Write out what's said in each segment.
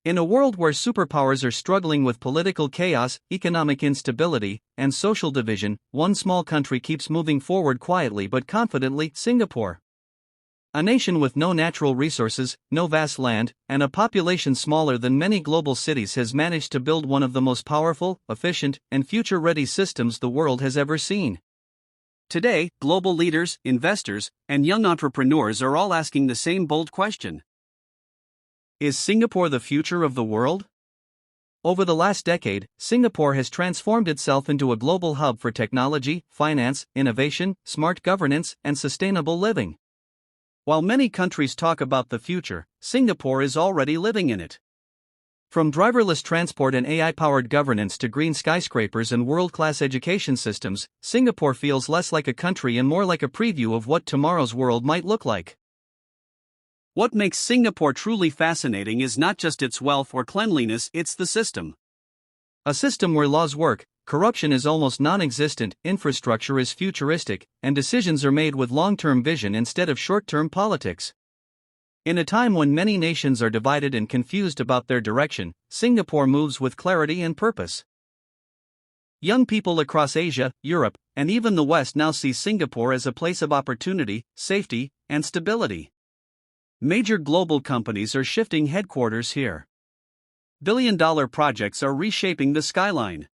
In a world where superpowers are struggling with political chaos, economic instability, and social division, one small country keeps moving forward quietly but confidently: Singapore. A nation with no natural resources, no vast land, and a population smaller than many global cities has managed to build one of the most powerful, efficient, and future-ready systems the world has ever seen. Today, global leaders, investors, and young entrepreneurs are all asking the same bold question. Is Singapore the future of the world? Over the last decade, Singapore has transformed itself into a global hub for technology, finance, innovation, smart governance, and sustainable living. While many countries talk about the future, Singapore is already living in it. From driverless transport and AI-powered governance to green skyscrapers and world-class education systems, Singapore feels less like a country and more like a preview of what tomorrow's world might look like. What makes Singapore truly fascinating is not just its wealth or cleanliness, it's the system. A system where laws work, corruption is almost non-existent, infrastructure is futuristic, and decisions are made with long-term vision instead of short-term politics. In a time when many nations are divided and confused about their direction, Singapore moves with clarity and purpose. Young people across Asia, Europe, and even the West now see Singapore as a place of opportunity, safety, and stability. Major global companies are shifting headquarters here. Billion-dollar projects are reshaping the skyline.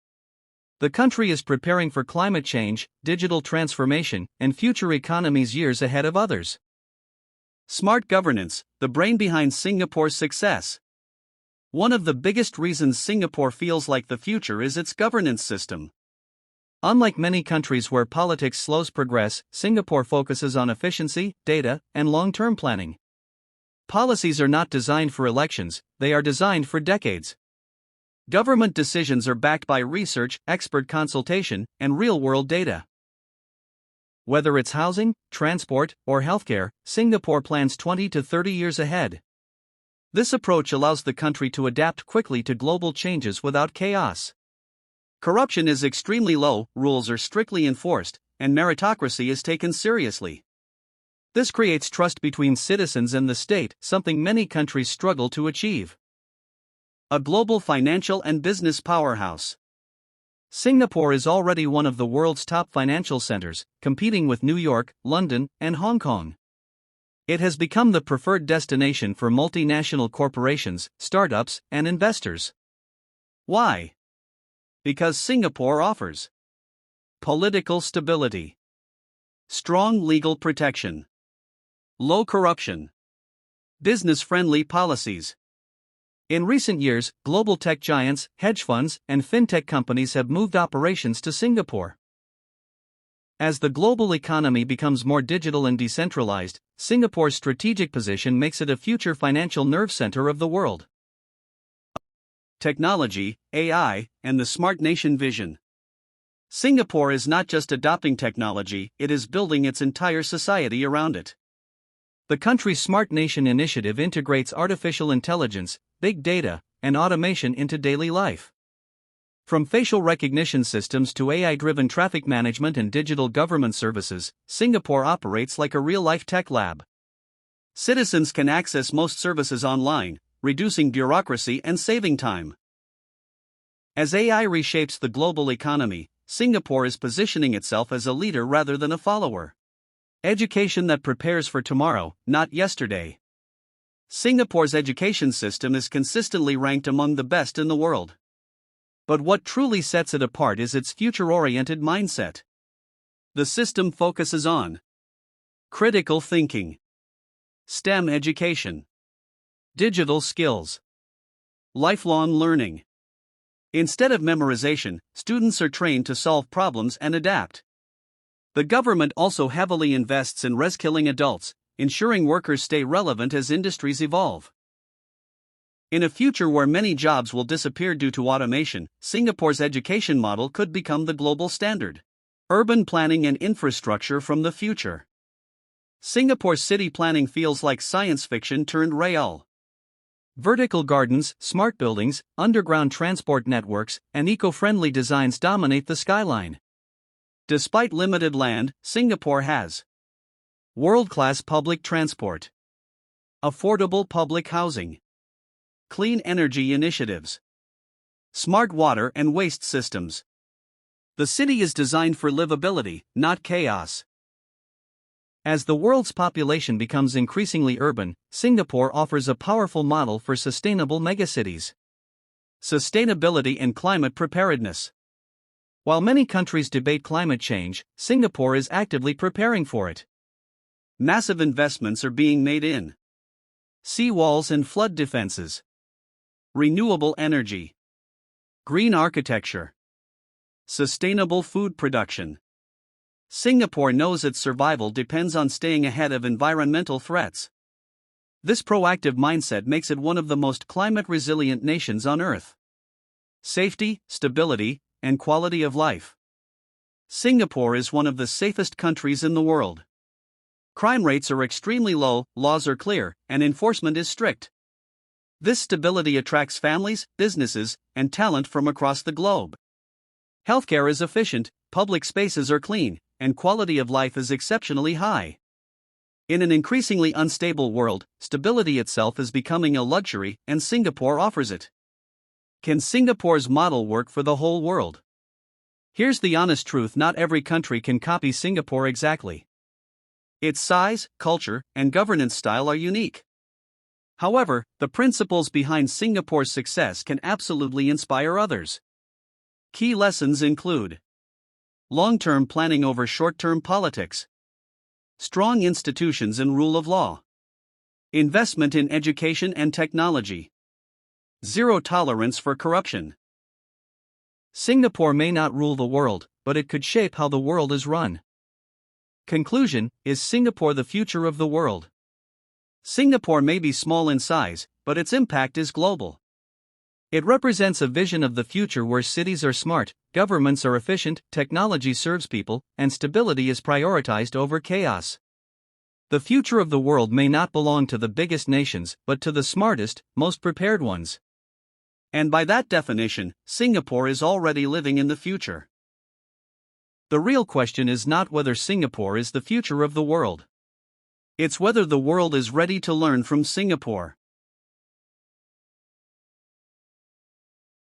The country is preparing for climate change, digital transformation, and future economies years ahead of others. Smart governance, the brain behind Singapore's success. One of the biggest reasons Singapore feels like the future is its governance system. Unlike many countries where politics slows progress, Singapore focuses on efficiency, data, and long-term planning. Policies are not designed for elections, they are designed for decades. Government decisions are backed by research, expert consultation, and real-world data. Whether it's housing, transport, or healthcare, Singapore plans 20 to 30 years ahead. This approach allows the country to adapt quickly to global changes without chaos. Corruption is extremely low, rules are strictly enforced, and meritocracy is taken seriously. This creates trust between citizens and the state, something many countries struggle to achieve. A global financial and business powerhouse. Singapore is already one of the world's top financial centers, competing with New York, London, and Hong Kong. It has become the preferred destination for multinational corporations, startups, and investors. Why? Because Singapore offers political stability, strong legal protection, low corruption, business-friendly policies. In recent years, global tech giants, hedge funds, and fintech companies have moved operations to Singapore. As the global economy becomes more digital and decentralized, Singapore's strategic position makes it a future financial nerve center of the world. Technology, AI, and the smart nation vision. Singapore is not just adopting technology, it is building its entire society around it. The country's Smart Nation initiative integrates artificial intelligence, big data, and automation into daily life. From facial recognition systems to AI-driven traffic management and digital government services, Singapore operates like a real-life tech lab. Citizens can access most services online, reducing bureaucracy and saving time. As AI reshapes the global economy, Singapore is positioning itself as a leader rather than a follower. Education that prepares for tomorrow, not yesterday. Singapore's education system is consistently ranked among the best in the world. But what truly sets it apart is its future-oriented mindset. The system focuses on critical thinking, STEM education, digital skills, lifelong learning. Instead of memorization, students are trained to solve problems and adapt. The government also heavily invests in reskilling adults, ensuring workers stay relevant as industries evolve. In a future where many jobs will disappear due to automation, Singapore's education model could become the global standard. Urban planning and infrastructure from the future. Singapore's city planning feels like science fiction turned real. Vertical gardens, smart buildings, underground transport networks, and eco-friendly designs dominate the skyline. Despite limited land, Singapore has world-class public transport, affordable public housing, clean energy initiatives, smart water and waste systems. The city is designed for livability, not chaos. As the world's population becomes increasingly urban, Singapore offers a powerful model for sustainable megacities. Sustainability and climate preparedness. While many countries debate climate change, Singapore is actively preparing for it. Massive investments are being made in seawalls and flood defenses, renewable energy, green architecture, sustainable food production. Singapore knows its survival depends on staying ahead of environmental threats. This proactive mindset makes it one of the most climate-resilient nations on Earth. Safety, stability, and quality of life. Singapore is one of the safest countries in the world. Crime rates are extremely low, laws are clear, and enforcement is strict. This stability attracts families, businesses, and talent from across the globe. Healthcare is efficient, public spaces are clean, and quality of life is exceptionally high. In an increasingly unstable world, stability itself is becoming a luxury, and Singapore offers it. Can Singapore's model work for the whole world? Here's the honest truth: not every country can copy Singapore exactly. Its size, culture, and governance style are unique. However, the principles behind Singapore's success can absolutely inspire others. Key lessons include long-term planning over short-term politics, strong institutions and rule of law, investment in education and technology, zero tolerance for corruption. Singapore may not rule the world, but it could shape how the world is run. Conclusion: is Singapore the future of the world? Singapore may be small in size, but its impact is global. It represents a vision of the future where cities are smart, governments are efficient, technology serves people, and stability is prioritized over chaos. The future of the world may not belong to the biggest nations, but to the smartest, most prepared ones. And by that definition, Singapore is already living in the future. The real question is not whether Singapore is the future of the world. It's whether the world is ready to learn from Singapore.